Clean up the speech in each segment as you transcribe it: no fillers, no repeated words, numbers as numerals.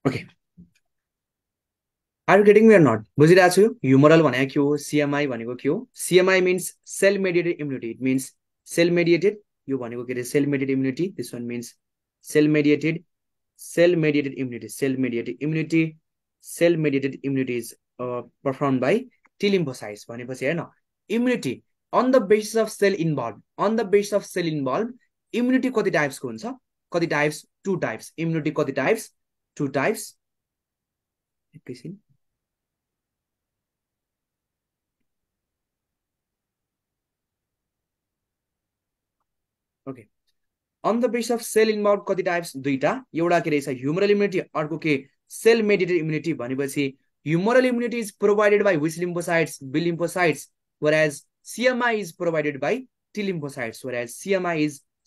Okay. Are you getting me or not? बुझिरहेको छु ह्युमरल भनेको के हो सिएमआई भनेको के हो CMI means cell mediated immunity it means cell mediated यो भनेको के अरे cell mediated immunity this one means cell mediated immunity cell mediated immunity is perform by T lymphocytes भनेपछि हेर्न immunity on the basis of cell involve immunity कति टाइप्सको हुन्छ कति टाइप्स टु टाइप्स इम्युनिटी कति टाइप्स टु टाइप्स एकैछिन okay on the base of cell involve कति types दुईटा एउटा के रहेछ ह्युमरल इम्युनिटी अर्को के सेल मेडिएटेड इम्युनिटी भनेपछि humoral immunity is provided by which lymphocytes B lymphocytes whereas CMI is provided by T lymphocytes whereas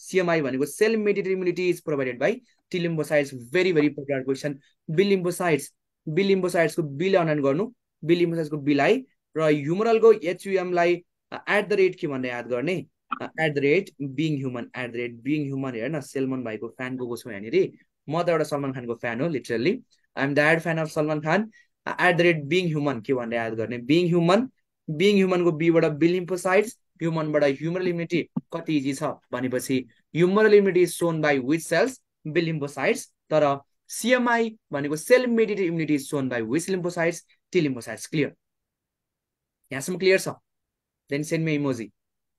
CMI भनेको cell mediated immunity is provided by T lymphocytes very popular question B lymphocytes को बीले underline गर्नु B lymphocytes को बीलाई र ह्युमरल को HUM lie at the rate के भनेर याद गर्ने at the rate being human हेर्न सलमान भाइको फ्यानको को छु यहाँनिर म त एउटा सलमान खानको फ्यान हो literally I am that fan of Salman Khan at the rate being human के भनेर याद गर्ने बिङ ह्युमन को बीबाट बी लिम्फोसाइट्स ह्युमनबाट ह्युमरल इम्युनिटी कति इजी छ भनेपछि humoral immunity is shown by which cells B lymphocytes तर सिएमआई भनेको cell mediated immunity is shown by which lymphocytes T lymphocytes clear यहाँसम्म क्लियर छ then send me emoji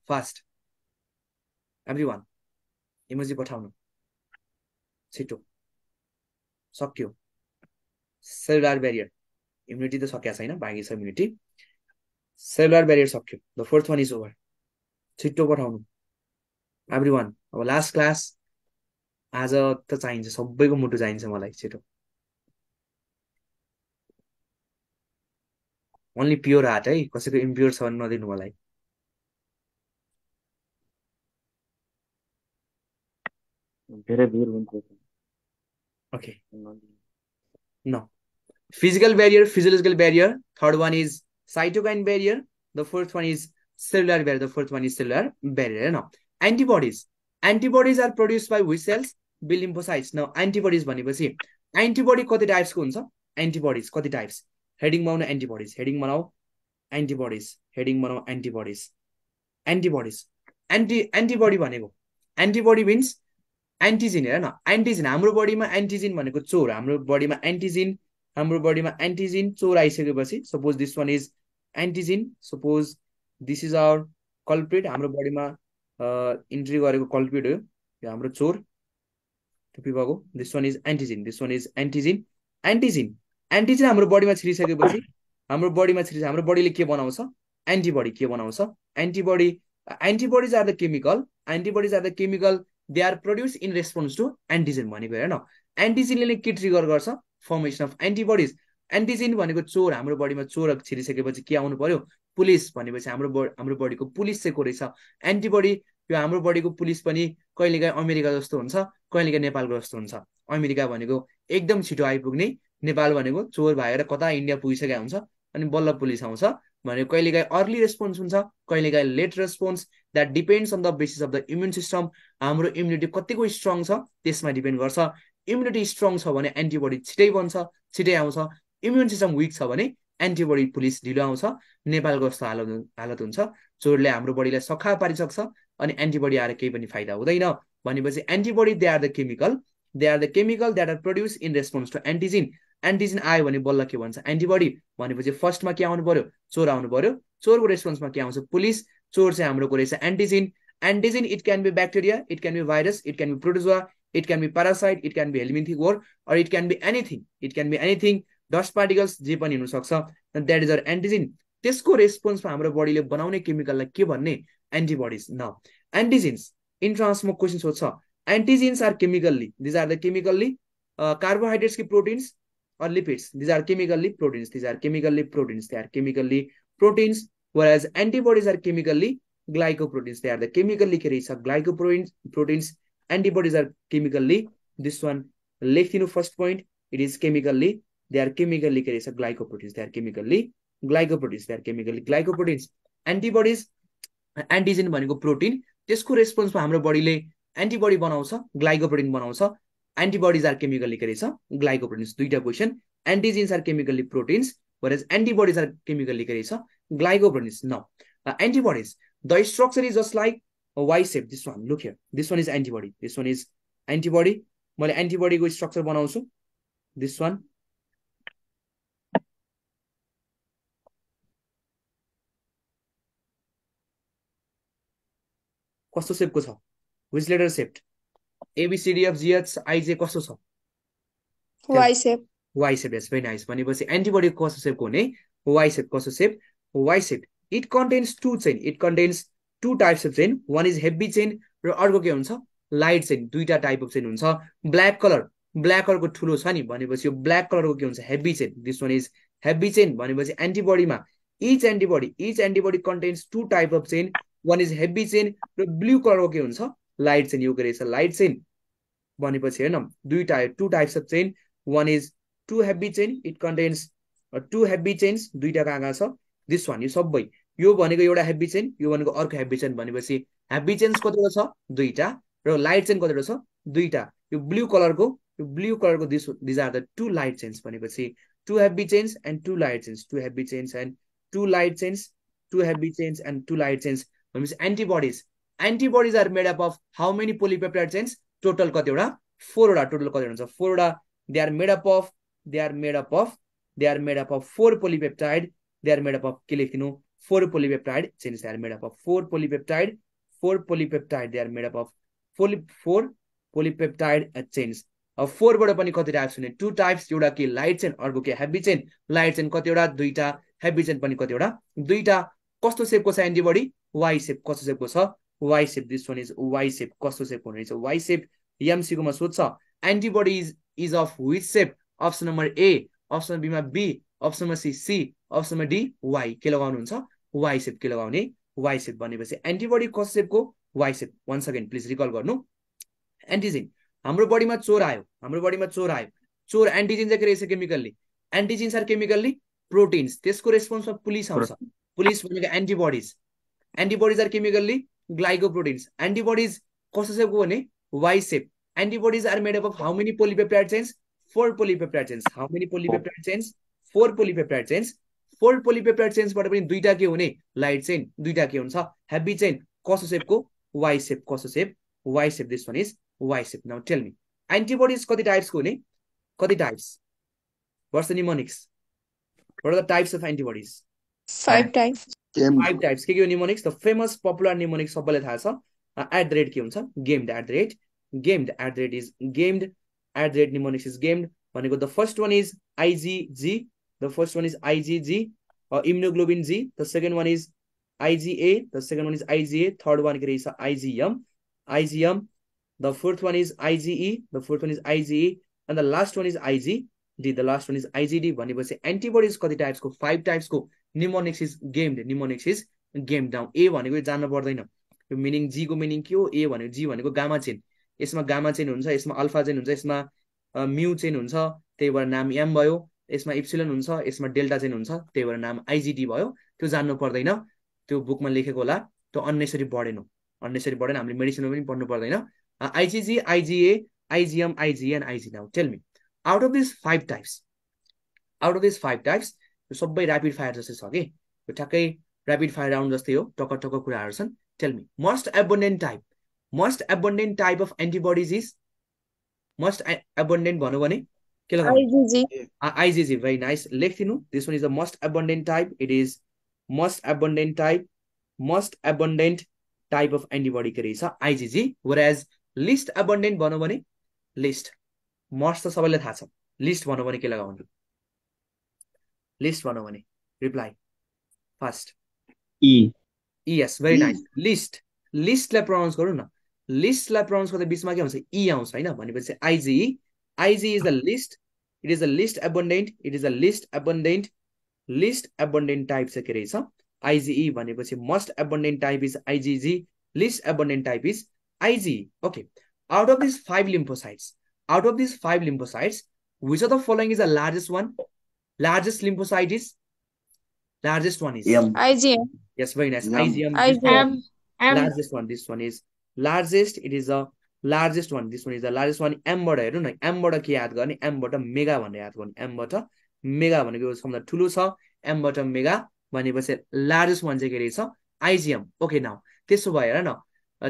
fast everyone emoji पठाउनु छिटो सक्यो सेलुलर ब्यारियर इम्युनिटी त सकिया छैन बाँकी छ इम्युनिटी सेलुलर ब्यारियर सक्यो the fourth one is over छिटो पठाउनु एभ्रीवान अब लास्ट क्लास आज त चाहिन्छ सबैको मुटु चाहिन्छ मलाई छिटो ओन्ली प्योर हार्ट है कसैको इम्प्योर छ भने नदिनु मलाई धेरै भिड हुन्छ okay no physical barrier physiological barrier third one is cytokine barrier the fourth one is cellular barrier no antibodies are produced by which cells b lymphocytes now antibodies भनेपछि antibody कति टाइप्स को हुन्छ antibodies कति types heading बनाउनु antibodies antibody भनेको antibody means antigen हेर न antigen हाम्रो बडीमा एन्टिजिन भनेको चोर हाम्रो बडीमा एन्टिजिन चोर आइसकेपछि suppose this one is antigen suppose this is our culprit हाम्रो बडीमा इन्ट्री गरेको कल्प्रिट हो यो हाम्रो चोर टुपीको दिस वान इज एन्टिजिन हाम्रो बडीमा छिरिसकेपछि हाम्रो बडीले के बनाउँछ antibodies are the chemical they are produce in response to antigen भनेको हेर्न एन्टिजेनले के ट्रिगर गर्छ फर्मेसन अफ एन्टिबडिज एन्टिजेन भनेको चोर हाम्रो बडीमा चोर छिरिसकेपछि के आउनु पर्यो पुलिस भनेपछि हाम्रो बडीको पुलिस चाहिँ को रहेछ एन्टिबडी यो हाम्रो बडीको पुलिस पनि कहिलेकाहीँ अमेरिका जस्तो हुन्छ कहिलेकाहीँ नेपालको जस्तो हुन्छ अमेरिका भनेको एकदम छिटो आइपुग्ने नेपाल भनेको चोर भागेर कता इन्डिया पुगिसकेको हुन्छ अनि बल्ल पुलिस आउँछ भनेको कहिलेकाहीँ अर्ली रेस्पोन्स हुन्छ कहिलेकाहीँ late response that depends on the basis of the immune system हाम्रो इम्युनिटी कतिको स्ट्रङ छ त्यसमा डिपेन्ड गर्छ इम्युनिटी स्ट्रङ छ भने एन्टिबडी छिटै बन्छ छिटै आउँछ इम्युन सिस्टम विक छ भने एन्टिबडी पुलिस ढिलो आउँछ नेपालको जस्तो हालत हुन्छ चोरले हाम्रो बडीलाई सखा पारिसक्छ अनि एन्टिबडी आएर केही पनि फाइदा हुँदैन भनेपछि antibody they are the chemical that are produce in response to antigen आयो भने बल्ल के भन्छ एन्टिबडी भनेपछि फर्स्टमा के आउनु पर्यो चोर आउनु पर्यो चोरको रेस्पोन्समा के आउँछ पुलिस चोर चाहिँ हाम्रो को रहेछ antigen it can be bacteria it can be virus it can be protozoa it can be parasite it can be helminthic or और it can be anything dust particles जे पनि हुनसक्छ द्याट इज अर एन्टिजिन त्यसको रेस्पोन्समा हाम्रो बडीले बनाउने केमिकललाई के भन्ने एन्टिबडिज न एन्टिजिन्स इन्ट्रान्समा क्वेसन सोध्छ antigens are chemically these are the chemically carbohydrates की proteins or lipids these are chemically proteins whereas antibodies are chemically glycoproteins they are the chemically glycoproteins antibodies are chemically this one लेख्दिनु first point it is chemically they are chemically glycoproteins antibodies antigen भनेको protein त्यसको रेस्पोन्समा हाम्रो बडीले antibody बनाउँछ ग्लाइकोप्रोटिन बनाउँछ antibodies are chemically glycoproteins. दुईटा question. Antigens are chemically proteins, whereas antibodies are chemically glycoproteins. Now, antibodies. The structure is just like a Y shape. This one, look here. This one is antibody. This one is antibody. मैले antibody को structure बनाउँछु. This one. कस्तो शेपको छ? Which letter shaped? A B C D F G H I J कस्तो छ? Y shape. Y shape, yes, very nice. भनेपछि antibody कस्तो shape को हुने? Y shape कस्तो shape? Y shape. It contains two chain. It contains two types of chain. One is heavy chain र अर्को के हुन्छ? Light chain. दुईटा type of chain हुन्छ. Black color. Black color को ठुलो छ नि भनेपछि यो black color को के हुन्छ? Heavy chain. This one is heavy chain भनेपछि antibody मा each antibody contains two type of chain. One is heavy chain र blue color को के हुन्छ? Light chain. यो के रहेछ? Light chain भनेपछि हैन दुईटा two types of chain. One is two heavy chain. It contains two heavy chains. दुईटा कहाँ छ? This one. यो सबै यो भनेको एउटा heavy chain, यो भनेको अर्को heavy chain भनेपछि heavy chains कतिवटा छ? दुईटा र light chain कतिवटा छ? दुईटा. यो blue color को these are the two light chains भनेपछि two heavy chains and two light chains. Two heavy chains and two light chains. Two heavy chains and two light chains. भनेपछि antibodies. Antibodies are made up of how many polypeptide chains? Total कतिवटा? 4 वटा. Total कतिवटा हुन्छ? 4 वटा. They are made up of 4 polypeptide. They are made up of के लेख्नु? 4 polypeptide chains. They are made up of 4 polypeptide. They are made up of 4 polypeptide chains. अब 4 बाट पनि कति टाइप्स हुने? 2 टाइप्स. एउटा के लाइट चेन, अर्को के हेभी चेन. लाइट चेन कतिवटा? दुईटा. हेभी चेन पनि कतिवटा? दुईटा. कस्तो शेपको छ एन्टिबडी? Y shape. कस्तो शेपको छ? Y shape. This one is Y shape. कस्तो शेप हुने रहेछ? Y shape. एमसीक्यू मा सोध्छ antibody is of which shape? Option number A, option B मा B, option number C C, option number D Y. के लगाउनु हुन्छ? Y shape. के लगाउने? वाई शेप भनेपछि एन्टिबडी कस्तो शेपको? Y shape. Once again please recall गर्नु. एन्टिजेन हाम्रो बडीमा चोर आयो. चोर एन्टिजेन चाहिँ के रहेछ chemically? Antigens are chemically proteins. त्यसको रेस्पोन्समा पुलिस आउँछ. पुलिस भनेको antibodies. Antibodies are chemically glycoproteins. Antibodies कस्तो शेपको भने? Y shape. Antibodies are made up of how many polypeptide chains? 4 polypeptide chains. How many polypeptide chains? 4 polypeptide chains. 4 polypeptide chains बाट पनि दुईटा के हुने? Light chain. दुईटा के हुन्छ? Heavy chain. कस्तो शेपको? Y shape. कस्तो शेप? Y shape. This one is Y shape. Now tell me antibodies कति टाइप्सको हुने? कति types? What's the mnemonics? What are the types of antibodies? 5 types. 5 types. के हो mnemonics? The famous popular mnemonics सबैलाई थाहा छ. एट द रेट के हुन्छ? Gamed. At the rate gamed. At the rate is gamed. At the rate mnemonics is gamed. भनेको the first one is IgG. The first one is IgG. Immunoglobulin G. The second one is IgA. The second one is IgA. Third one is IgM. The fourth one is IgE. The fourth one is IgE. And the last one is IgD. The last one is IgD. भनेपछि antibodies कति types को? 5 types को. Mnemonics is gamed. Mnemonics is gamed. Now A भनेको जान्न पर्दैन. यो meaning जी को meaning के हो? ए भनेको जी भनेको गामा चेन. यसमा गामा चेन हुन्छ, यसमा अल्फा चेन हुन्छ, यसमा म्यू चेन हुन्छ, त्यही भएर नाम एम भयो. यसमा इप्सिलोन हुन्छ, यसमा डेल्टा चेन हुन्छ, त्यही भएर नाम आइजिडी भयो. त्यो जान्नु पर्दैन. त्यो बुकमा लेखेको होला. त्यो अननेसरी बढेन. हामीले मेडिसिनमा पनि पढ्नु पर्दैन. IgG, IgA, IgM, IgA and IgE. Now tell me out of this 5 types यो सबै र्यापिड फायर जस्तै छ के? यो ठ्याक्कै र्यापिड फायर राउन्ड जस्तै हो. टक्क कुराहरू छन्. Tell me most abundant type of antibodies is? Most abundant भन्नु भने के लगाउनु? IgG. IgG. Very nice. लेख्दिनु. This one is the most abundant type. It is most abundant type of antibody के रहेछ? IgG. Whereas least abundant भन्नु भने least. most त सबैलाई थाहा छ. least भन्नु भने के लगाउनु? least भन्नु भने reply fast. E. Yes, very nice. List लाई प्रोनाउन्स गरौँ न. लिस्ट लाई प्रोनाउन्स गर्दा बिचमा के आउँछ? ई आउँछ हैन? भनेपछि IgE. IgE is the least. It is the least abundant. Least abundant type चाहिँ के रहेछ? आइजीई. भनेपछि most abundant type is IgG. Least abundant type is IgE. Okay. Out of this 5 lymphocytes, which of the following is the largest one? Largest lymphocyte is? Largest one is? IgM. Yes, very nice. IgM. IgM. IgM. Largest one. This one is largest. It is a largest one, this one is the largest one. एमबाट हेर्नु न, एमबाट के याद गर्ने, एमबाट mega भनेर याद गर्ने। एमबाट mega भनेको सबभन्दा ठुलो छ, एमबाट मेगा भनेपछि लार्जेस्ट वान चाहिँ के रहेछ, आइजिएम। ओके नाउ त्यसो भए हेर न,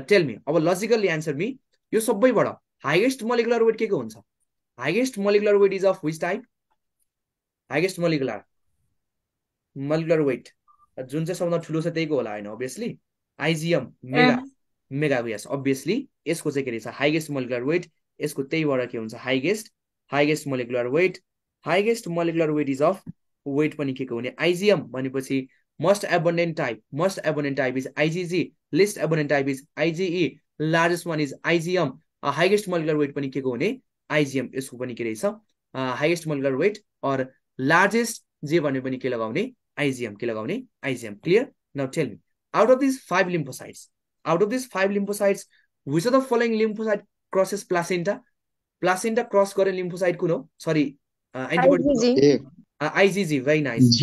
टेल मी, अब लजिकली एन्सर मी, यो सबैबाट हाइएस्ट मोलिकुलर वेट के को हुन्छ, highest molecular weight is of which type, highest molecular weight जुन चाहिँ सबभन्दा ठुलो छ त्यही को होला होइन, अभियसली आइजिएम मेगा, मेगाको यस अभियसली यसको चाहिँ के रहेछ हाइएस्ट मोलिकुलर वेट, यसको त्यहीबाट के हुन्छ highest molecular weight, highest molecular weight is of weight पनि के को हुने आइजिएम भनेपछि most abundant type is IgG, least abundant type is IgE, largest one is IgM, highest molecular weight पनि के को हुने आइजिएम, यसको पनि के रहेछ हाइएस्ट मोलिकुलर वेट और लार्जेस्ट जे भने पनि के लगाउने आइजिएम, के लगाउने IgM. Clear? Now tell me, out of these 5 lymphocytes, which of the following lymphocyte crosses placenta? Placenta cross गर्ने lymphocyte कुन हो? Sorry, antibody IgG, very nice.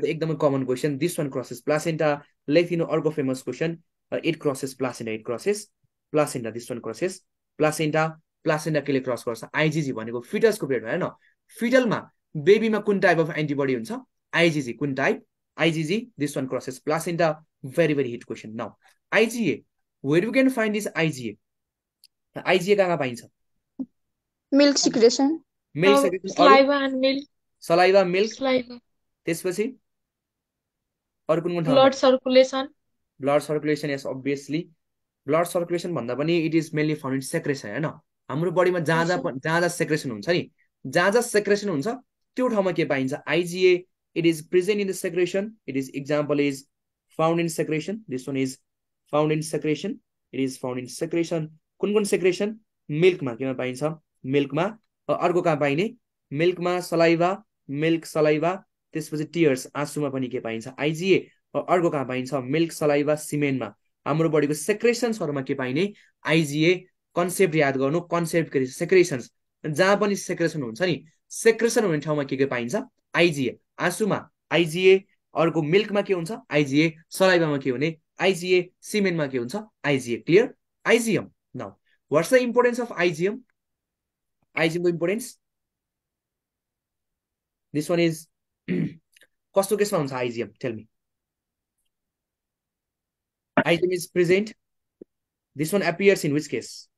एकदमै common question. This one crosses placenta. लेखिदिनु अर्को famous question. It crosses placenta. This one crosses placenta. Placenta केले cross गर्छ? IgG भनेको फिटसको पेटमा हैन, फिटलमा बेबीमा कुन टाइप अफ एन्टिबडी हुन्छ? IgG. कुन type? IgG. This one crosses placenta. Very hit question. Now IgA, where we can find this IgA? IgA कहाँ पाइन्छ? Milk secretion. Saliva and milk. Saliva, milk. Saliva. त्यसपछि अरु कुन blood circulation. Blood circulation, yes, obviously. Blood circulation भन्दा पनि it is mainly found in secretion हैन, हाम्रो बडीमा जहाँ सेक्रेसन हुन्छ नि, जहाँ सेक्रेसन हुन्छ त्यो ठाउँमा के पाइन्छ? IgA. It is present in the secretion. It is example is found in secretion. This one is found in secretion. It is found in secretion. कुन secretion? Milk मा केमा पाइन्छ? Milk मा। अर्को कहाँ पाइने? Milk मा saliva, milk saliva, त्यसपछि tears, आँसुमा पनि के पाइन्छ? IgA। अर्को कहाँ पाइन्छ? Milk saliva, semen मा। हाम्रो बडीको सेक्रेसन्सहरुमा के पाइने? IgA। कन्सेप्ट याद गर्नु, कन्सेप्ट के सेक्रेसन्स, जहाँ पनि सेक्रेसन हुन्छ नि, सेक्रेसन हुने ठाउँमा के पाइन्छ? IgA। आँसुमा IgA, अर्को मिल्कमा के हुन्छ? IgA, सलाइभामा के हुने? IgA, सिमेनमा के हुन्छ? IgA। Clear? IgM। Now what's the importance of IgM? IgM को इम्पोर्टेन्स, दिस वान इज कस्तो केसमा हुन्छ IgM? Tell me. IgM is present. This one appears in which case?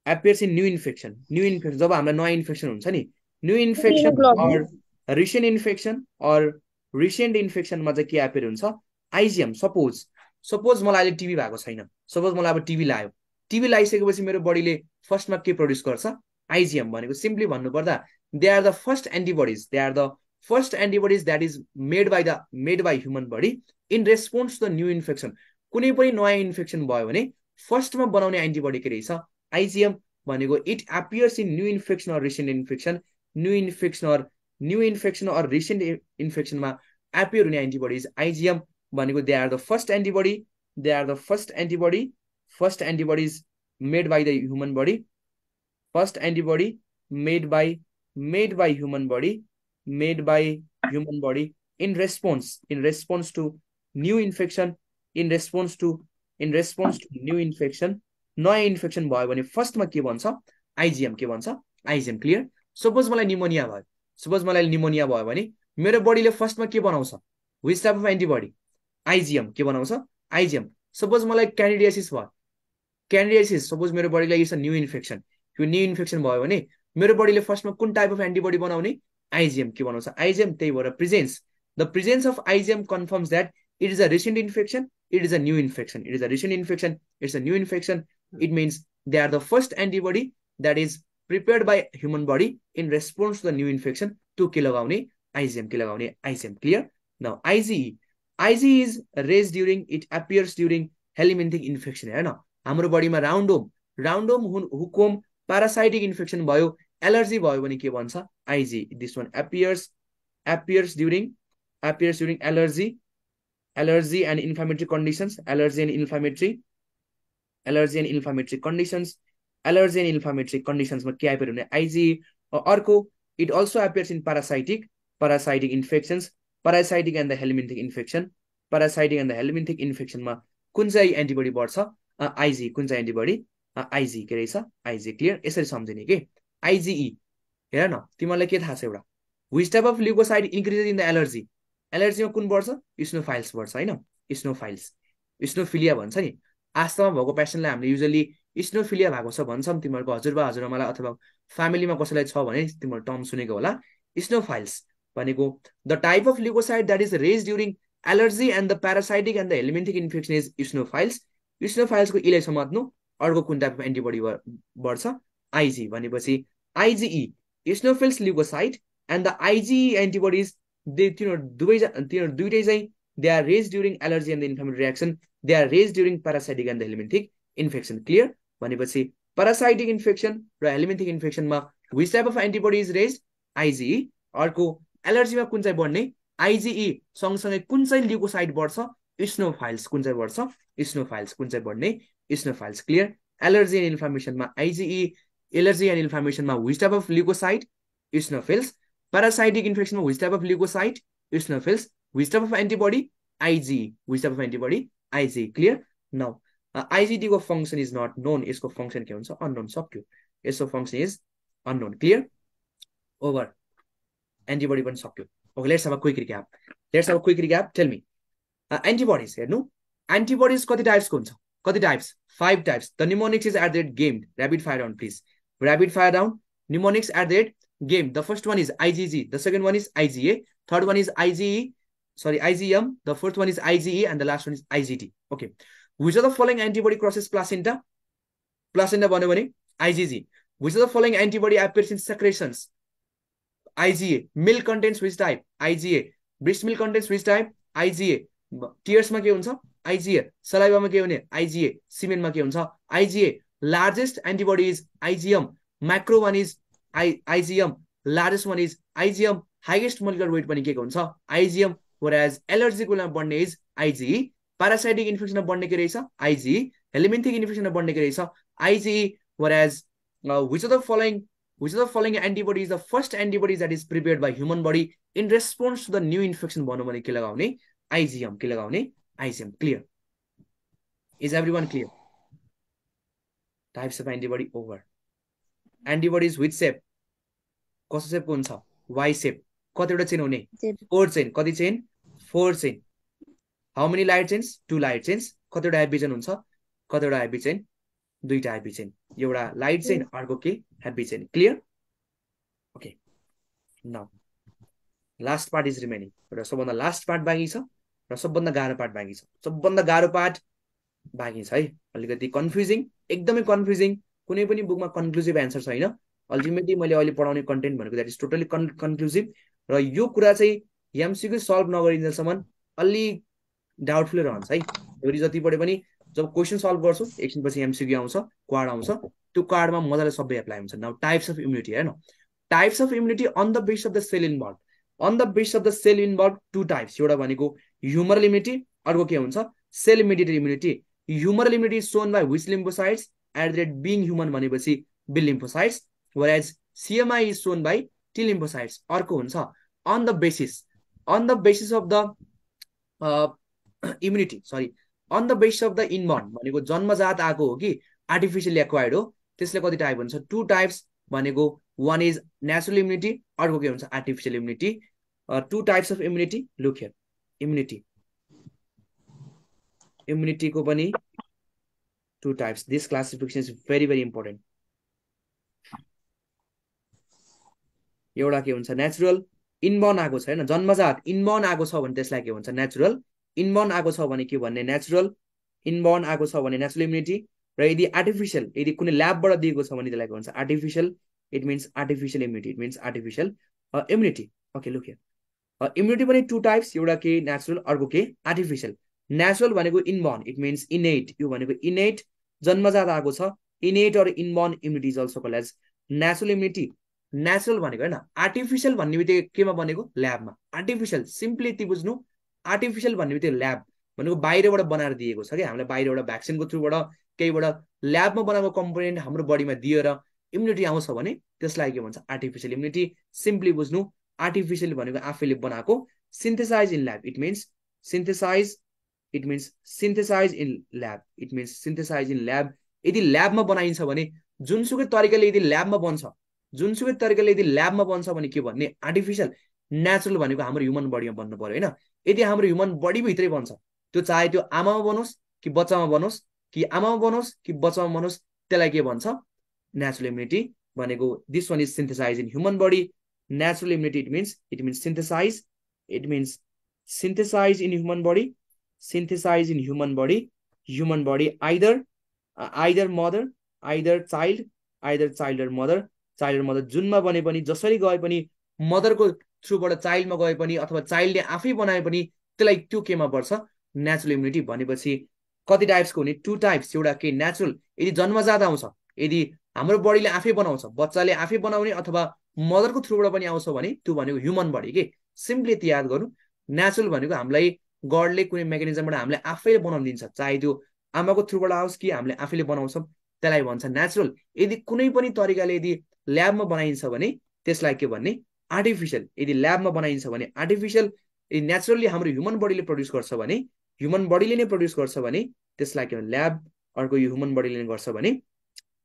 Appears in new infection. जब हामीलाई नयाँ infection हुन्छ नि, new infection or recent infection or recent इन्फेक्सनमा चाहिँ के एपियर हुन्छ? आइजिएम। सपोज मलाई अहिले टिबी भएको छैन, सपोज मलाई अब टिबी लाग्यो, टिबी लागिसकेपछि मेरो बडीले फर्स्टमा के प्रोड्युस गर्छ? आइजिएम भनेको सिम्पली भन्नुपर्दा they are the first antibodies that is made by human body in response to the new infection. कुनै पनि नयाँ इन्फेक्सन भयो भने फर्स्टमा बनाउने एन्टिबडी के रहेछ? आइजिएम भनेको it appears in new infection or recent infection. New infection or recent इन्फेक्सनमा एपियर हुने एन्टिबडिज आइजिएम भनेको they are the first antibodies made by the human body, first antibody made by human body in response to new infection, in response to new infection, नयाँ infection भयो भने फर्स्टमा के भन्छ? IgM. के भन्छ? आइजिएम। क्लियर? सपोज मलाई pneumonia भयो भने मेरो बडीले फर्स्टमा के बनाउँछ? Which type of antibody? IgM. के बनाउँछ? आइजिएम। सपोज मलाई क्यान्डिडियासिस भयो, सपोज मेरो बडीलाई इट्स अ न्यू इन्फेक्सन, यो न्यू इन्फेक्सन भयो भने मेरो बडीले फर्स्टमा कुन टाइप अफ एन्टिबडी बनाउने? आइजिएम। के बनाउँछ? आइजिएम। त्यही भएर the presence of IgM confirms that it is a recent infection, it is a new infection. It is a recent infection, it's a new infection. It means they are the first antibody that is prepared by human body in response to the new infection to ke lagaune IgM. Clear? Now IgE is raised during, it appears during helminthic infection हैन, हाम्रो बडीमा राउन्डोम हुकुम parasitic infection भयो, allergy भयो भने के भन्छ? IgE. This one appears during allergy and inflammatory conditions, allergy and inflammatory conditions मा के appear हुने? IgE. अर्को it also appears in parasitic infections, parasitic and the helminthic infection मा कुन चाहिँ एन्टिबडी बढ्छ? IgE. कुन चाहिँ एन्टिबडी? आइजी के रहेछ आइजी क्लियर यसरी सम्झिने के आइजीई हेर न तिमीलाई के थाहा छ एउटा which type of leukocyte increases in the allergy एलर्जीमा कुन बढ्छ स्नोफाइल्स बढ्छ हैन स्नोफाइल्स स्नोफिलिया भन्छ नि आस्थमा भएको पेसेन्टलाई हामीले युजुअली स्नोफिलिया भएको छ भन्छौँ तिमीहरूको हजुरबा हजुरआमालाई अथवा फ्यामिलीमा कसैलाई छ भने तिमीहरू टर्म सुनेको होला स्नोफाइल्स भनेको the type of leukocyte that is raised during allergy and the parasitic and the helminthic infection is eosinophils स्नोफाइल्सको इलाई समात्नु अर्को कुन टाइप अफ एन्टिबडी बढ्छ आइजी भनेपछि IgE eosinophils leukocyte and the IgE antibodies तिनीहरू दुईटै चाहिँ they are raised during allergy and the inflammatory reaction they are raised during parasitic and the helminthic infection clear भनेपछि प्यारासाइटिक इन्फेक्सन र helminthic इन्फेक्सनमा which type of antibody is raise IgE अर्को एलर्जीमा कुन चाहिँ बढ्ने आइजीई सँगसँगै कुन चाहिँ ल्युकोसाइड बढ्छ स्नोफाइल्स कुन चाहिँ बढ्छ स्नोफाइल्स कुन चाहिँ बढ्ने स्नोफाइल्स क्लियर एलर्जी एन्ड इन्फ्लामेसनमा आइजीई एलर्जी एन्ड इन्फ्लामेसनमा which type of leukocyte eosinophils parasitic इन्फेक्सनमा which type of leukocyte eosinophils which type of antibody IgE which type of antibody IgE clear now IgD को function is not नोन यसको function के हुन्छ unknown सक्यो यसको function is unknown clear over antibody पनि सक्यो okay let's have a quick recap tell me antibodies हेर्नु antibodies कति टाइप्सको हुन्छ कति types 5 types the mnemonics is at the rate game rapid fire round please rapid fire round mnemonics at the rate game the first one is IgG the second one is IgA third one is IgM the fourth one is IgE and the last one is IgD okay which of the following antibody crosses placenta भन्यो भने IgG which of the following antibody appears in secretions IgA milk contains which type IgA breast milk contains which type IgA tears मा के हुन्छ IgA saliva मा के हुने IgA semen मा के हुन्छ IgA largest antibody is IgM macro one is IgM largest one is IgM highest molecular weight पनि के हुन्छ IgM whereas allergy को लागि बढ्ने is IgE parasitic infection बढ्ने के रहेछ IgE helminthic infection बढ्ने के रहेछ IgE whereas which of the following antibody is the first antibody that is prepared by human body in response to the new infection भन्नु भने के लगाउने IgM के लगाउने IgM clear is everyone clear types of antibody over antibodies which shape कस्तो शेपको हुन्छ Y shape कतिवटा chain हुने 4 चेन कति chain 4 chain how many light chains 2 light chains कतिवटा हेभी चेन हुन्छ कतिवटा हेभी चेन दुईटा हेभी चेन एउटा लाइट चेन अर्को के heavy chain clear okay now last part is remaining र सबभन्दा लास्ट पार्ट बाँकी छ र सबभन्दा गाह्रो पार्ट बाँकी छ सबभन्दा गाह्रो पार्ट बाँकी छ है अलिकति कन्फ्युजिङ एकदमै कन्फ्युजिङ कुनै पनि बुकमा कन्क्लुजिभ एन्सर छैन अल्टिमेटली मैले अहिले पढाउने कन्टेन्ट भनेको द्याट इज टोटली कन्क्लुजिभ र यो कुरा चाहिँ एमसीक्यू सल्भ नगरिन्जेलसम्म अलि डाउटफुल रहन्छ है थ्योरी जति पढे पनि जब क्वेसन सल्भ गर्छु एकछिनपछि एमसीक्यू आउँछ कार्ड आउँछ त्यो कार्डमा मजाले सबै एप्लाई हुन्छ नाउ टाइप्स अफ इम्युनिटी हेर्न types of immunity on the base of the cell involve on the base of the cell involve 2 types एउटा भनेको ह्युमरल इम्युनिटी अर्को के हुन्छ cell mediated immunity humoral immunity is shown by which lymphocytes at the rate being human भनेपछि B lymphocytes whereas CMI is shown by T lymphocytes अर्को हुन्छ on the basis of the immunity sorry on the basis of the inborn भनेको जन्मजात आएको हो कि artificially acquired हो त्यसले कति टाइप हुन्छ 2 टाइप्स भनेको one is natural immunity अर्को के हुन्छ artificial immunity 2 types of immunity look here immunity को पनि 2 types this classification is very very important एउटा के हुन्छ नेचुरल इनबर्न आएको छ हैन जन्मजात इनबर्न आएको छ भने त्यसलाई के भन्छ नेचुरल इनबर्न आएको छ भने के भन्ने नेचुरल इनबर्न आएको छ भने नेचुरल इम्युनिटी र यदि आर्टिफिशियल यदि कुनै ल्याबबाट दिएको छ भने त्यसलाई के भन्छ artificial it means artificial immunity it means artificial immunity okay look here immunity पनि 2 टाइप्स एउटा के नेचुरल अर्को के आर्टिफिशियल नेचुरल भनेको इनबर्न इट मिन्स इनेट यो भनेको इनेट जन्मजात आएको छ innate or inborn immunity is also called as natural immunity natural भनेको हैन आर्टिफिशियल भन्ने बित्तिकै केमा बनेको ल्याबमा आर्टिफिशियल सिम्पली यति बुझ्नु आर्टिफिशियल भन्ने बित्तिकै ल्याब भनेको बाहिरबाट बनाएर दिएको छ कि हामीले बाहिरबाट भ्याक्सिनको थ्रुबाट केहीबाट ल्याबमा बनाएको कम्पोनेन्ट हाम्रो बडीमा दिएर इम्युनिटी आउँछ भने त्यसलाई के भन्छ आर्टिफिशियल इम्युनिटी सिम्पली बुझ्नु आर्टिफिशियल भनेको आफैले बनाएको synthesise in lab it means synthesise in lab यदि ल्याबमा बनाइन्छ भने जुनसुकै तरिकाले यदि ल्याबमा बन्छ जुनसुकै तरिकाले यदि ल्याबमा बन्छ भने के भन्ने आर्टिफिसियल नेचुरल भनेको हाम्रो ह्युमन बडीमा बन्नु पर्यो हैन यदि हाम्रो ह्युमन बडी भित्रै बन्छ त्यो चाहे त्यो आमामा बनोस् कि बच्चामा बनोस् कि आमामा बनोस् कि बच्चामा बनोस् त्यसलाई के भन्छ नेचुरल इम्युनिटी भनेको this one is synthesize in human body natural immunity it means synthesize in human body synthesize in human body either mother either child or mother जुनमा बने पनि जसरी गए पनि मदरको थ्रुबाट चाइल्डमा गए पनि अथवा चाइल्डले आफै बनाए पनि त्यसलाई त्यो केमा पर्छ नेचुरल इम्युनिटी भनेपछि कति टाइप्सको हुने टु टाइप्स एउटा के नेचुरल यदि जन्मजात आउँछ यदि हाम्रो बडीले आफै बनाउँछ बच्चाले आफै बनाउने अथवा मदरको थ्रुबाट पनि आउँछ भने त्यो भनेको ह्युमन बडी के सिम्पली त्यो याद गर्नु नेचुरल भनेको हामीलाई गडले कुनै मेकानिजमबाट हामीलाई आफैले बनाउन दिन्छ चाहे त्यो आमाको थ्रुबाट आओस् कि हामीले आफैले बनाउँछौँ त्यसलाई भन्छ नेचुरल यदि कुनै पनि तरिकाले यदि ल्याबमा बनाइन्छ भने त्यसलाई के भन्ने आर्टिफिसियल यदि ल्याबमा बनाइन्छ भने आर्टिफिसियल यदि नेचुरली हाम्रो ह्युमन बडीले प्रड्युस गर्छ भने ह्युमन बडीले नै प्रड्युस गर्छ भने त्यसलाई के भन्छ ल्याब अर्को यो ह्युमन बडीले नै गर्छ भने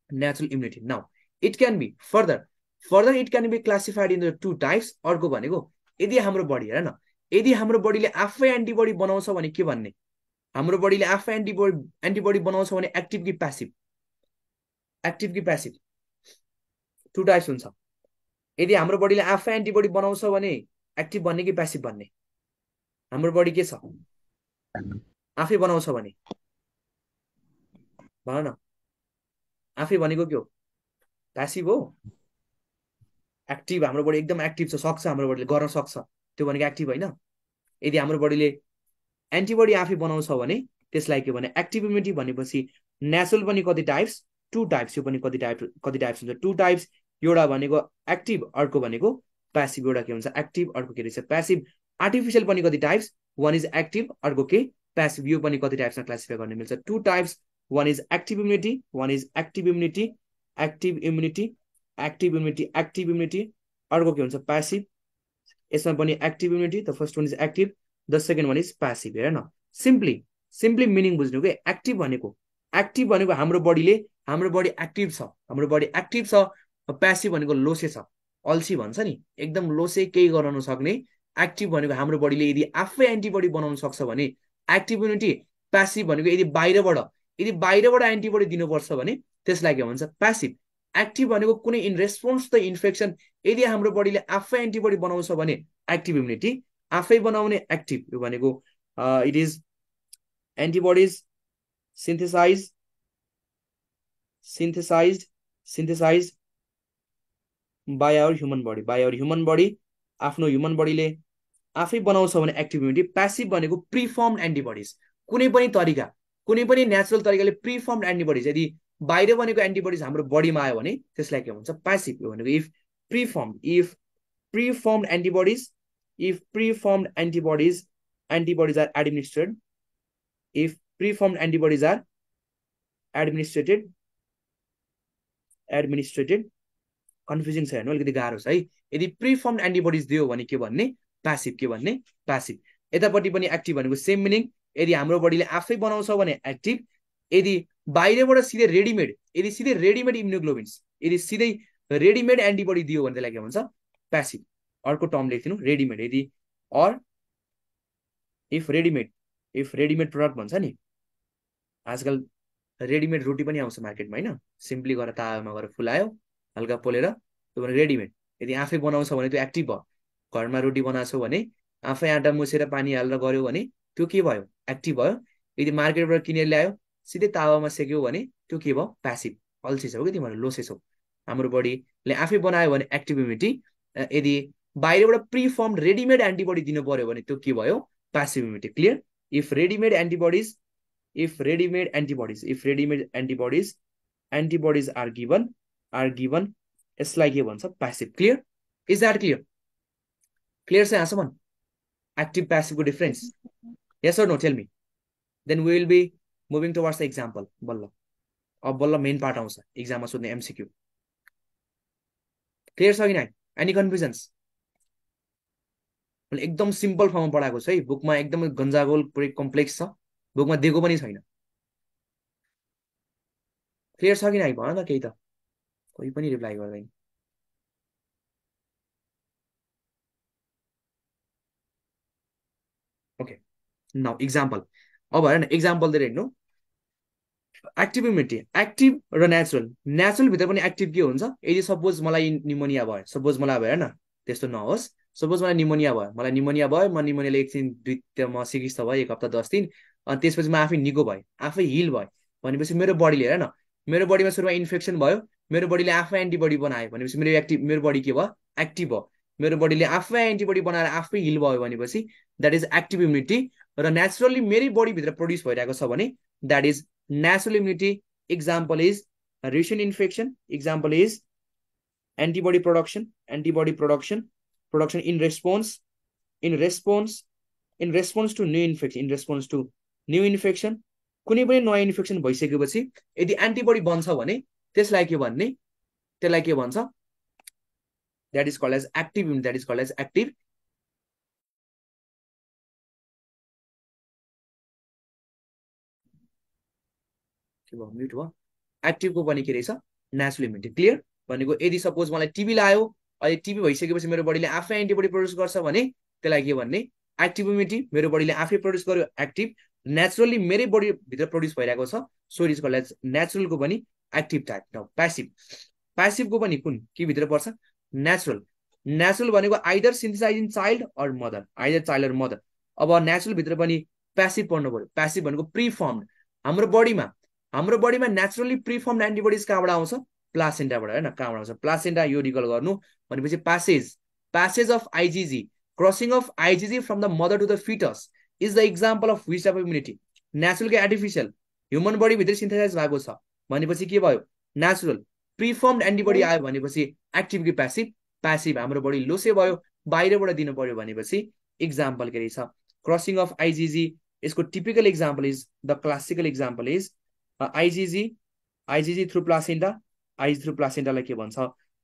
natural immunity now it can be further it can be classified in the two types अर्को भनेको यदि हाम्रो बडी हेर न यदि हाम्रो बडीले आफै एन्टिबडी बनाउँछ भने के भन्ने हाम्रो बडीले आफै एन्टिबडी बनाउँछ भने एक्टिभ कि प्यासिभ टु टाइप्स हुन्छ यदि हाम्रो बडीले आफै एन्टिबडी बनाउँछ भने एक्टिभ भन्ने कि प्यासिभ भन्ने हाम्रो बडी के छ आफै बनाउँछ भने भन न आफै भनेको के हो प्यासिभ हो एक्टिभ हाम्रो बडी एकदम एक्टिभ छ सक्छ हाम्रो बडीले गर्न सक्छ त्यो भनेको एक्टिभ होइन यदि हाम्रो बडीले एन्टिबडी आफै बनाउँछ भने त्यसलाई के भने एक्टिभ इम्युनिटी भनेपछि नेचुरल पनि कति टाइप्स टु टाइप्स यो पनि कति टाइप्स हुन्छ टु टाइप्स एउटा भनेको एक्टिभ अर्को भनेको प्यासिभ एउटा के हुन्छ एक्टिभ अर्को के रहेछ प्यासिभ आर्टिफिसियल पनि कति टाइप्स वान इज एक्टिभ अर्को के प्यासिभ यो पनि कति टाइप्समा क्लासिफाई गर्न मिल्छ to types one is active immunity अर्को के हुन्छ प्यासिभ यसमा पनि active immunity the first one is active the second one is passive हेर न सिम्पली मिनिङ बुझ्नु के एक्टिभ भनेको हाम्रो बडी एक्टिभ छ प्यासिभ भनेको लोसे छ अल्छी भन्छ नि एकदम लोसे केही गर्न नसक्ने एक्टिभ भनेको हाम्रो बडीले यदि आफै एन्टिबडी बनाउन सक्छ भने एक्टिभ इम्युनिटी प्यासिभ भनेको यदि बाहिरबाट एन्टिबडी दिनुपर्छ भने त्यसलाई के भन्छ प्यासिभ एक्टिभ भनेको कुनै इन रेस्पोन्स द इन्फेक्सन यदि हाम्रो बडीले आफै एन्टिबडी बनाउँछ भने एक्टिभ इम्युनिटी आफै बनाउने एक्टिभ यो भनेको it is antibodies synthesized by our human body आफ्नो ह्युमन बडीले आफै बनाउँछ भने एक्टिभ इम्युनिटी प्यासिभ भनेको प्रिफर्म्ड एन्टिबडिज कुनै पनि नेचुरल तरिकाले प्रिफर्म्ड एन्टिबडिज यदि बाहिर बनेको एन्टिबडिज हाम्रो बडीमा आयो भने त्यसलाई के भन्छ प्यासिभ यो भनेको if preformed antibodies are administered confusing छ हेर्नु अलिकति गाह्रो छ है यदि प्रिफर्म्ड एन्टिबडिज दियो भने के भन्ने प्यासिभ यतापट्टि पनि एक्टिभ भनेको सेम मिनिङ यदि हाम्रो बडीले आफै बनाउँछ भने एक्टिभ यदि बाहिरबाट सिधै रेडिमेड इम्युनोग्लोबिन्स यदि सिधै रेडिमेड एन्टिबडी दियो भने त्यसलाई के भन्छ प्यासिभ अर्को टर्म लेखिदिनु रेडिमेड यदि अर इफ रेडिमेड प्रडक्ट भन्छ नि आजकल रेडिमेड रोटी पनि आउँछ मार्केटमा होइन सिम्पली गरेर तावामा गएर फुलायो हल्का पोलेर त्यो भने रेडिमेड यदि आफै बनाउँछ भने त्यो एक्टिभ भयो घरमा रोटी बनाएको भने आफै आँटा मुछेर पानी हालेर गर्यो भने त्यो के भयो एक्टिभ भयो यदि मार्केटबाट किनेर ल्यायो सिधै तावामा सेक्यो भने त्यो के भयो प्यासिभ अल्छी छौ कि तिमीहरू लोसे छौ हाम्रो बडीले आफै बनायो भने एक्टिभ इम्युनिटी यदि बाहिरबाट प्रिफर्म्ड रेडिमेड एन्टिबडी दिनु पर्यो भने त्यो के भयो passive immunity clear if readymade antibodies are given यसलाई के भन्छ passive clear is that clear छ यहाँसम्म एक्टिभ प्यासिभको difference yes or no tell me then we will be moving towards the example बल्ल मेन पार्ट आउँछ एक्जाममा सोध्ने एमसीक्यू क्लियर छ कि नै एनी कन्फ्युजन्स एकदम सिम्पल फर्ममा पढाएको छ है बुकमा एकदमै गन्जागोल पुरै कम्प्लेक्स छ बुकमा दिएको पनि छैन क्लियर छ कि नै भन त केही त कोही पनि रिप्लाई गर्दैन ओके नाउ एक्जाम्पल अब हेर न एक्जाम्पल दिएर हेर्नु एक्टिभ इम्युनिटी एक्टिभ र नेचुरल भित्र पनि एक्टिभ के हुन्छ यदि सपोज मलाई निमोनिया भयो सपोज मलाई भयो हेर्न त्यस्तो नहोस् सपोज मलाई निमोनिया भयो म निमोनियाले एकछिन म सिकिस्त भयो 1 हप्ता 10 दिन अनि त्यसपछि म आफै निको भयो आफै हिल भयो भनेपछि मेरो बडीले हेर न मेरो बडीमा सुरुमा इन्फेक्सन भयो मेरो बडीले आफै एन्टिबडी बनायो भनेपछि मेरो बडी के भयो एक्टिभ भयो मेरो बडीले आफै एन्टिबडी बनाएर आफै हिल भयो भनेपछि द्याट इज एक्टिभ इम्युनिटी र नेचुरली मेरै बडीभित्र प्रड्युस भइरहेको छ भने that is natural immunity. Example is recent infection. Example is antibody production in response to new infection कुनै पनि नयाँ इन्फेक्सन भइसकेपछि यदि एन्टिबडी बन्छ भने त्यसलाई के भन्छ that is called as active immunity. Mute भयो एक्टिभको पनि के रहेछ नेचुरल इम्युनिटी क्लियर भनेको यदि सपोज मलाई टिबी लाग्यो अहिले टिबी भइसकेपछि मेरो बडीले आफै एन्टिबडी प्रड्युस गर्छ भने त्यसलाई के भन्ने एक्टिभ इम्युनिटी मेरो बडीले आफै प्रड्युस गर्यो एक्टिभ नेचुरली मेरै बडी भित्र प्रड्युस भइरहेको छ so it is called as नेचुरलको पनि एक्टिभ टाइप नाउ प्यासिभको पनि कुन के भित्र पर्छ नेचुरल भनेको either synthesise in child or mother अब नेचुरल भित्र पनि प्यासिभ पढ्नु पर्यो प्यासिभ भनेको प्रिफर्म्ड हाम्रो बडीमा नेचुरली प्रिफर्म्ड एन्टिबडिज कहाँबाट आउँछ प्लासेन्टाबाट हैन कहाँबाट आउँछ प्लासेन्टा यो रिकल गर्नु भनेपछि passage of IgG crossing of IgG from the mother to the fetus is the example of which type of immunity natural कि आर्टिफिसियल ह्युमन बडी भित्र सिन्थेसाइज भएको छ भनेपछि के भयो नेचुरल प्रिफर्म्ड एन्टिबडी आयो भनेपछि एक्टिभ कि प्यासिभ हाम्रो बडी लोसे भयो बाहिरबाट दिनु पर्यो भनेपछि एक्जाम्पल के रहेछ क्रसिङ अफ आइजीजी यसको typical example is the classical example is IgG through placenta प्लासेन्टालाई के भन्छ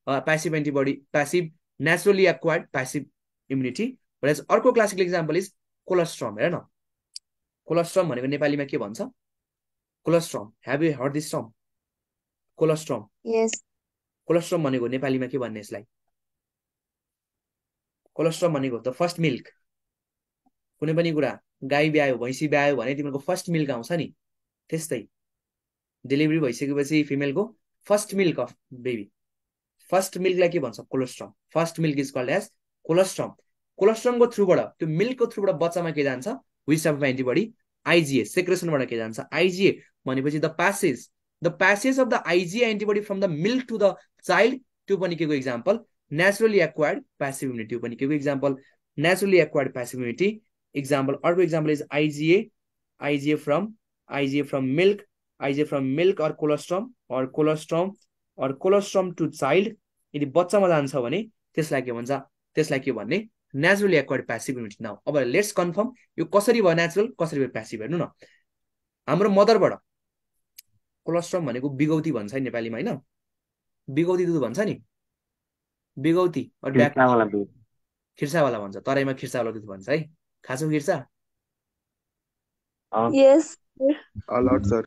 passive antibody passive naturally acquired passive immunity भनेपछि अर्को क्लासिकल एक्जाम्पल इज कोलोस्ट्रम हेर न कोलोस्ट्रम भनेको नेपालीमा के भन्छ colostrum have you heard this term colostrum yes colostrum भनेको नेपालीमा के भन्ने यसलाई कोलोस्ट्रम भनेको द फर्स्ट मिल्क कुनै पनि कुरा गाई ब्यायो भैँसी ब्यायो भने तिमीहरूको फर्स्ट मिल्क आउँछ नि त्यस्तै डेलिभरी भइसकेपछि फिमेलको first milk of baby first मिल्कलाई के भन्छ colostrum first milk is called as कोलोस्ट्रमको थ्रुबाट त्यो मिल्कको थ्रुबाट बच्चामा के जान्छ which type of antibody IgA सेक्रेसनबाट के जान्छ आइजीए भनेपछि the passage of the IgA antibody from the milk to the child त्यो पनि के को example naturally acquired passive immunity त्यो पनि के को example naturally acquired passive immunity example अर्को example is IgA from milk or colostrum to child यदि बच्चामा जान्छ भने त्यसलाई के भन्ने naturally acquired passive immunity now अब लेट्स कन्फर्म यो कसरी भयो नेचुरल कसरी भयो प्यासिभ हेर्नु न हाम्रो मदरबाट कोलोस्ट्रम भनेको बिगौती भन्छ है नेपालीमा हैन बिगौती दुध भन्छ नि बिगौती खिर्सावाला भन्छ तराईमा खिर्सावाला दुध भन्छ है खाछौ खिर्सा यस सर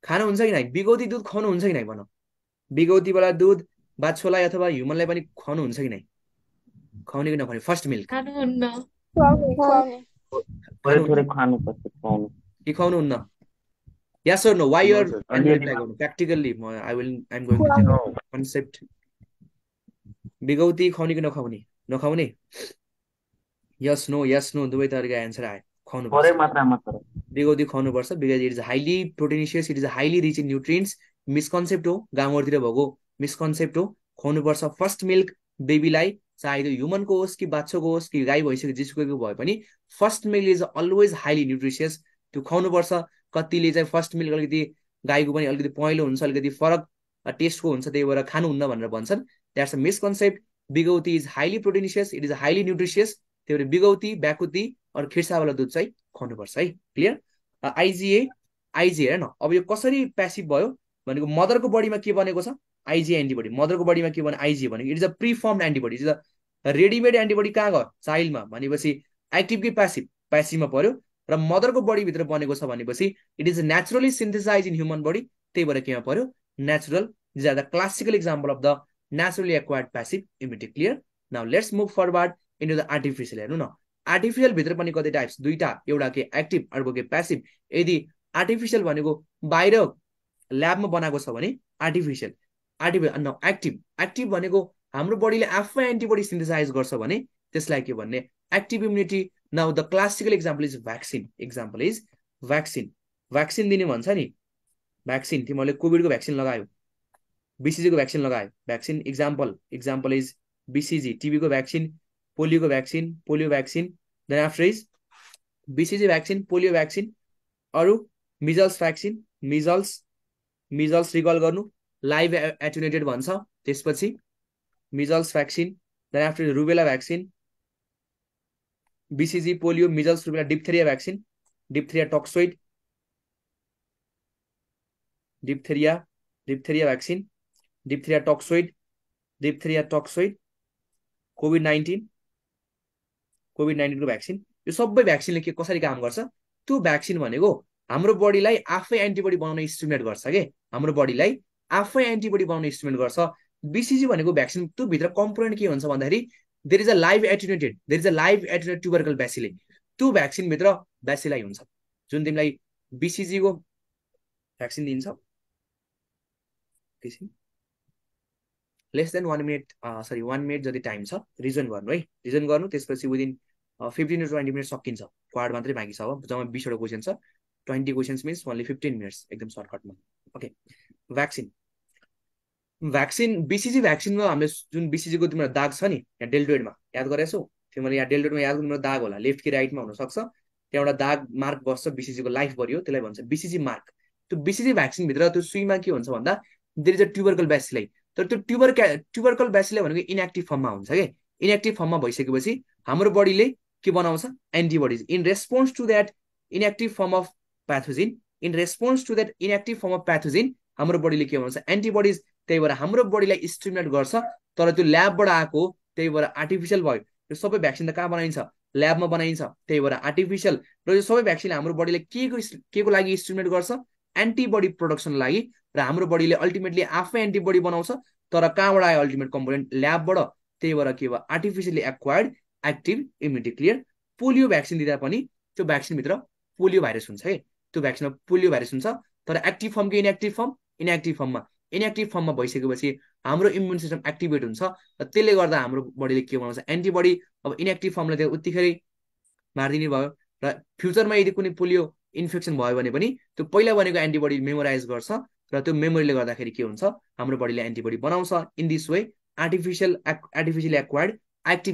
खानु हुन्छ कि नै बिगौती दुध खुवाउनु हुन्छ कि नै भन बिगौतीवाला दुध बाछोलाई अथवा ह्युमनलाई पनि खुवाउनु हुन्छ कि नै खुवाउने कि नखुवाउने फर्स्ट मिल्क खानुहुन्न कि खुवाउनुहुन्न yes or no why you are practically I'm going to tell concept बिगौती खुवाउने कि नखुवाउने yes no दुवै तरिका एन्सर आयो खुवाउनु बिगौती खुवाउनु पर्छ because it is highly proteinaceous it is highly rich in nutrients misconcept हो गाउँघरतिर भएको मिसकन्सेप्ट हो खुवाउनु पर्छ फर्स्ट मिल्क बेबीलाई चाहे त्यो ह्युमनको होस् कि बाछोको होस् कि गाई भइसक्यो जेसुकैको भए पनि first milk is always highly nutritious त्यो खुवाउनु पर्छ कतिले चाहिँ फर्स्ट मिल्क अलिकति गाईको पनि अलिकति पहेँलो हुन्छ अलिकति फरक टेस्टको हुन्छ त्यही भएर खानुहुन्न भनेर भन्छन् द्याट्स अ मिसकन्सेप्ट बिगौती is highly proteinaceous it is highly nutritious त्यही भएर बिगौती ब्याकुती अरू खिर्सावाला दुध चाहिँ खुवाउनुपर्छ है क्लियर आइजीए हेर न अब यो कसरी प्यासिभ भयो भनेको मदरको बडीमा के बनेको छ आइजीए एन्टिबडी मदरको बडीमा के भने आइजीए भनेको it is a preformed antibody it is a readymade antibody कहाँ गयो चाइल्डमा भनेपछि एक्टिभ कि प्यासिभमा पर्यो र मदरको बडीभित्र बनेको छ भनेपछि it is naturally synthesize in human body त्यही भएर केमा पर्यो natural. These are the classical example of the naturally acquired passive immunity. Clear? Now let's move forward into the artificial. हेर्नु न आर्टिफिशियल भित्र पनि कति टाइप्स दुईटा एउटा के एक्टिभ अर्को के प्यासिभ यदि आर्टिफिशियल भनेको बाहिर ल्याबमा बनाएको छ भने आर्टिफिशियल एक्टिभ भनेको हाम्रो बडीले आफै एन्टिबडी सिन्थेसाइज गर्छ भने त्यसलाई के भन्ने active immunity now the classical example is vaccine vaccine दिने भन्छ नि भ्याक्सिन तिमीहरूले कोभिडको भ्याक्सिन लगायो बीसीजीको भ्याक्सिन लगायो भ्याक्सिन एक्जाम्पल इज बीसीजी टीबीको भ्याक्सिन पोलियोको vaccine polio vaccine then after is BCG vaccine polio vaccine अरू मिजल्स भ्याक्सिन मिजल्स रिकल गर्नु लाइभ एटेन्युएटेड भन्छ त्यसपछि measles vaccine then after rubella vaccine BCG polio measles rubella diphtheria vaccine diphtheria toxoid diphtheria vaccine diphtheria toxoid COVID-19 को vaccine यो सबै भ्याक्सिनले के कसरी काम गर्छ त्यो भ्याक्सिन भनेको हाम्रो बडीलाई आफै एन्टिबडी बनाउन स्टिमुलेट गर्छ के हाम्रो बडीलाई आफै एन्टिबडी बनाउन स्टिमुलेट गर्छ बीसीजी भनेको भ्याक्सिन त्यो भित्र कम्पोनेन्ट के हुन्छ भन्दाखेरि there is a live attenuated ट्युबरकल ब्यासिले त्यो भ्याक्सिन भित्र ब्यासिलाई हुन्छ जुन तिमीलाई बीसीजी को भ्याक्सिन दिन्छ लेस देन 1 मिनट जति टाइम छ रिजन गर्नु त्यसपछि विदिन 15 to 20 मिनट सकिन्छ क्वाड मात्रै बाँकी छ अब जम्मा 20 वटा क्वेशन छ 20 क्वेशन्स मिन्स ओन्ली 15 मिनट्स एकदम सर्टकटमा ओके भ्याक्सिन बीसीजी भ्याक्सिनमा हामीले जुन बीसीजी को तिम्रो दाग छ नि यहाँ डेल्टोइडमा याद गरेछौ तिमीले यहाँ डेल्टोइडमा याद गर्नु दाग होला लेफ्ट कि राइटमा हुन सक्छ त्यहाँ एउटा दाग मार्क बस्छ बीसीजी को लाइफ बढ्यो त्यसलाई भन्छ बीसीजी मार्क त्यो बीसीजी भ्याक्सिन भित्र त्यो सुईमा के हुन्छ भन्दा देयर इज अ ट्युबरकल ब्यासिलाई तर त्यो ट्युबरकल ब्यासिलाई भनेको इनएक्टिभ फर्ममा हुन्छ के इनएक्टिभ फर्ममा भइसकेपछि हाम्रो बडीले के बनाउँछ antibodies in response to that inactive form of pathogen हाम्रो बडीले के भन्छ एन्टिबडिज त्यही भएर हाम्रो बडीलाई स्टिमुलेट गर्छ तर त्यो ल्याबबाट आएको त्यही भएर आर्टिफिसियल भयो यो सबै भ्याक्सिन त कहाँ बनाइन्छ ल्याबमा बनाइन्छ त्यही भएर आर्टिफिसियल र यो सबै भ्याक्सिन हाम्रो बडीलाई के को लागि स्टिमुलेट गर्छ एन्टिबडी प्रोडक्सन लागि र हाम्रो बडीले अल्टिमेटली आफै एन्टिबडी बनाउँछ तर कहाँबाट आयो अल्टिमेट कम्पोनेन्ट ल्याबबाट त्यही भएर के भयो artificially acquired active immunity clear polio vaccine दिँदा पनि त्यो भ्याक्सिनभित्र पोलियो भाइरस हुन्छ है त्यो भ्याक्सिनमा पोलियो भाइरस हुन्छ तर एक्टिभ फर्म कि इनएक्टिभ फर्ममा भइसकेपछि हाम्रो इम्युन सिस्टम एक्टिभेट हुन्छ र त्यसले गर्दा हाम्रो बडीले के बनाउँछ एन्टिबडी अब इनएक्टिभ फर्मलाई त्यो उत्तिखेरै मारिदिने भयो र फ्युचरमा यदि कुनै पोलियो इन्फेक्सन भयो भने पनि त्यो पहिला बनेको एन्टिबडी मेमोराइज गर्छ र त्यो मेमोरीले गर्दाखेरि के हुन्छ हाम्रो बडीले एन्टिबडी बनाउँछ in this way artificially acquired active